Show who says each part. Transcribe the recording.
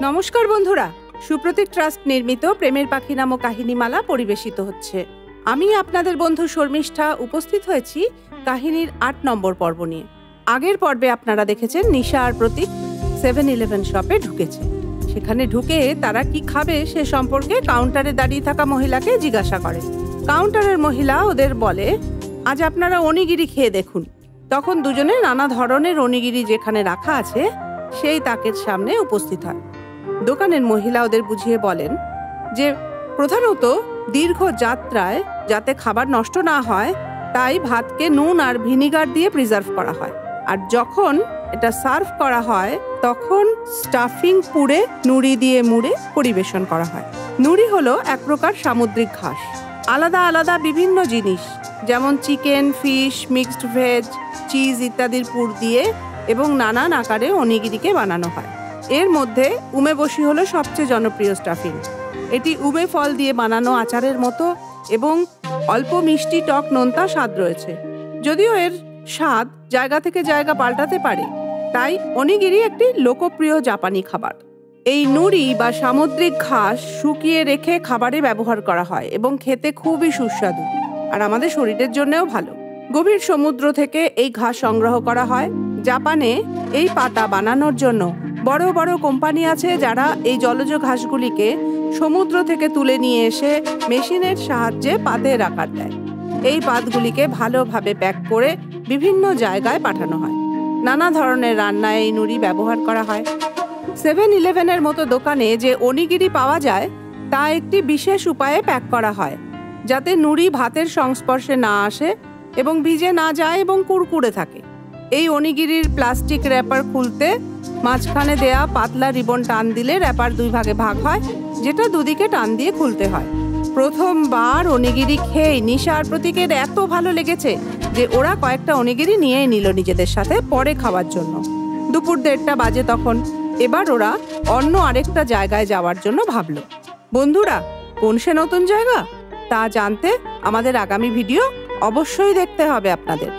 Speaker 1: নমস্কার বন্ধুরা, সুপ্রতীক ট্রাস্ট নির্মিত প্রেমের পাখি নামক কাহিনীমালা পরিবেশিত হচ্ছে। আমি আপনাদের বন্ধু শর্মিষ্ঠা উপস্থিত হয়েছি কাহিনীর ৮ নম্বর পর্ব নিয়ে। আগের পর্বে আপনারা দেখেছেন নিশা আর প্রতীক 7-11 শপে ঢুকেছে। সেখানে ঢুকে তারা কি খাবে সে সম্পর্কে কাউন্টারে দাঁড়িয়ে থাকা মহিলাকে জিজ্ঞাসা করে। কাউন্টারের মহিলা ওদের বলে, আজ আপনারা অনিগিরি খেয়ে দেখুন। তখন দুজনে নানা ধরনের অনিগিরি যেখানে রাখা আছে সেই তাকের সামনে উপস্থিত হয়। দোকানের মহিলা ওদের বুঝিয়ে বলেন যে প্রধানত দীর্ঘ যাত্রায় যাতে খাবার নষ্ট না হয় তাই ভাতকে নুন আর ভিনিগার দিয়ে প্রিজার্ভ করা হয়, আর যখন এটা সার্ভ করা হয় তখন স্টাফিং পুড়ে নুড়ি দিয়ে মুড়ে পরিবেশন করা হয়। নুড়ি হলো এক প্রকার সামুদ্রিক ঘাস। আলাদা আলাদা বিভিন্ন জিনিস যেমন chicken, fish, mixed veg, cheese ইত্যাদির পুর দিয়ে এবং নানান আকারে অনিগিরিকে বানানো হয়। এর মধ্যে উমেবশি হলো সবচেয়ে জনপ্রিয় স্টাফিং। এটি উমে ফল দিয়ে বানানো আচারের মতো এবং অল্প মিষ্টি টক নোনতা স্বাদ রয়েছে। যদিও এর স্বাদ জায়গা থেকে জায়গা পাল্টাতে পারে, তাই অনিগিরি একটি লোকপ্রিয় জাপানি খাবার। এই নুড়ি বা সামুদ্রিক ঘাস শুকিয়ে রেখে খাবারে ব্যবহার করা হয় এবং খেতে খুবই সুস্বাদু আর আমাদের শরীরের জন্যও ভালো। গভীর সমুদ্র থেকে এই ঘাস সংগ্রহ করা হয়। জাপানে এই পাতা বানানোর জন্য বড় বড় কোম্পানি আছে যারা এই জলজ ঘাসগুলিকে সমুদ্র থেকে তুলে নিয়ে এসে মেশিনের সাহায্যে পাতের আকার দেয়। এই পাতগুলিকে ভালোভাবে প্যাক করে বিভিন্ন জায়গায় পাঠানো হয়। নানা ধরনের রান্নায় এই নুড়ি ব্যবহার করা হয়। 7-11-এর মতো দোকানে যে অনিগিরি পাওয়া যায় তা একটি বিশেষ উপায়ে প্যাক করা হয় যাতে নুড়ি ভাতের সংস্পর্শে না আসে এবং ভিজে না যায় এবং কুড়কুড়ে থাকে। এই অনিগিরির প্লাস্টিক র্যাপার খুলতে মাঝখানে দেয়া পাতলা রিবন টান দিলে র্যাপার 2 ভাগে ভাগ হয়, যেটা দুদিকে টান দিয়ে খুলতে হয়। প্রথমবার অনিগিরি খেয়ে নিশা আর প্রতীকের এত ভালো লেগেছে যে ওরা কয়েকটা অনিগিরি নিয়ে নিল নিজেদের সাথে পরে খাওয়ার জন্য। দুপুর 1:30 বাজে তখন। এবার ওরা অন্য আরেকটা জায়গায় যাওয়ার জন্য ভাবলো। বন্ধুরা, কোন সে নতুন জায়গা তা জানতে আমাদের আগামী ভিডিও অবশ্যই দেখতে হবে আপনাদের।